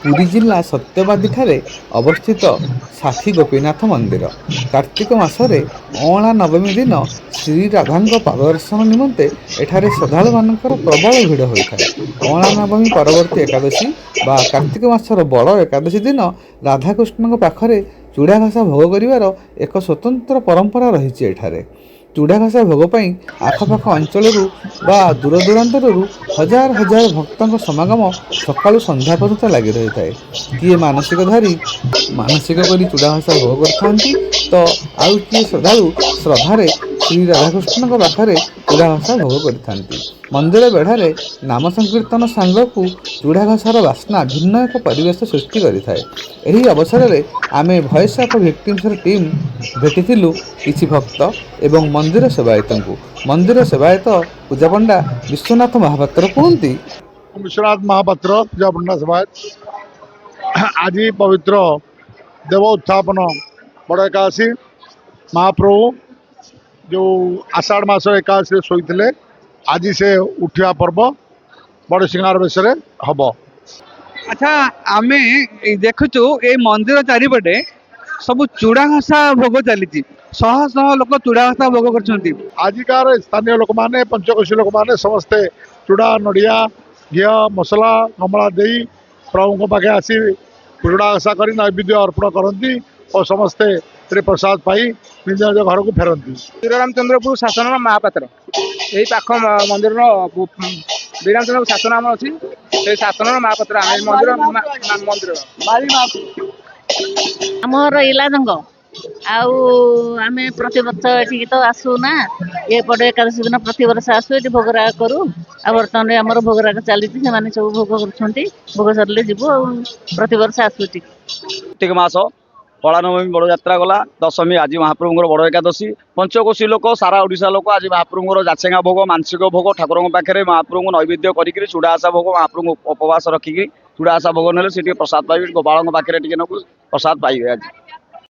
पुरी जिला सत्यवादी ठारे अवस्थित साथी गोपीनाथ मंदिर। कार्तिक मासरे अँला नवमी दिन श्री राधा पाददर्शन निमंते एठारे श्रद्धालु मानकर प्रबल भिड़ होता है। अँला नवमी परवर्ती एकादशी बा कार्तिक मासर बड़ एकादशी दिन राधाकृष्ण पाखरे चूड़ा घसा भोग करिवार एक स्वतंत्र परंपरा रही एठारे। चूड़ा घसा भोग पाई आखपाख अंचल बा दूर दूरांतर हजार हजार भक्तों समागम सकाळु संध्या पर्यंत लगी रही है। किए मानसिक धारी मानसिक करी चूड़ा घसा भोग करथांती तो आउ किए श्रद्धालु श्रद्धारे श्री राधाकृष्ण पाखरे चूड़ा घसा भोग करथांती। मंदिर बेढ़ारे नाम संकीर्तन सांगकु चूड़ा घसार बास्ना भिन्न एक परिवेश सृष्टि करिथाए। एही अवसर में आमे भॉइस ऑफ विक्टिम्स टीम भेटिथिलु किछि भक्त एवं मंदिर सेवायत को। मंदिर सेवायत पूजा पंडा विश्वनाथ महापात्र कहती, विश्वनाथ महापात्र पूजा पंडा सेवायत आज पवित्र देव उत्थापन बड़ एकादशी महाप्रभु जो आषाढ़ मास एकादशी शोते आज से उठा पर्व बड़ सिंगार बेश हम। अच्छा आमे देखुचु ए मंदिर चारिपटे सब चूड़ा घसा भोग चली शह शह लोक चूड़ा घसा भोग कर आजिकार स्थानीय लोक मैंने पंचकोशी लोक मैंने समस्ते चूड़ा नड़िया घी मसला कमला दे प्रभु पाखे आसी चूड़ा घसा कर नैवेद्य अर्पण करती और समस्ते प्रसाद पाई निज निज घर को फेरती। श्रीरामचंद्रपुर शासन महापात्र यही पाख मंदिर श्रीरामचंद्र शासन आम अच्छी शासन महापात्र मंदिर मंदिर आमर इलाजंग आम प्रत वर्ष ये तो आसू ना ये पटे एकादशी दिन प्रत वर्ष आसू ये भोगराग करूँ बर्तमान आम भोगराग चली सब भोग कर भोग सरले जीवु प्रत वर्ष आसू। कार्तिक मास कला नवमी बड़ यात्रा गला दशमी आज महाप्रभुर बड़ एकादशी पंचकोशी लोक सारा ओडिशा लोक आज महाप्रभुर जाचेगा भोग मानसिक भोग ठाकुर पाखे महाप्रभु नैवेद्य कर चूड़ा आशा भोग महाप्रभु उपवास रखिकी चूड़ा आशा भोग ना प्रसाद पाइबे गोपाल पाखे नकु प्रसाद पाइबे आज।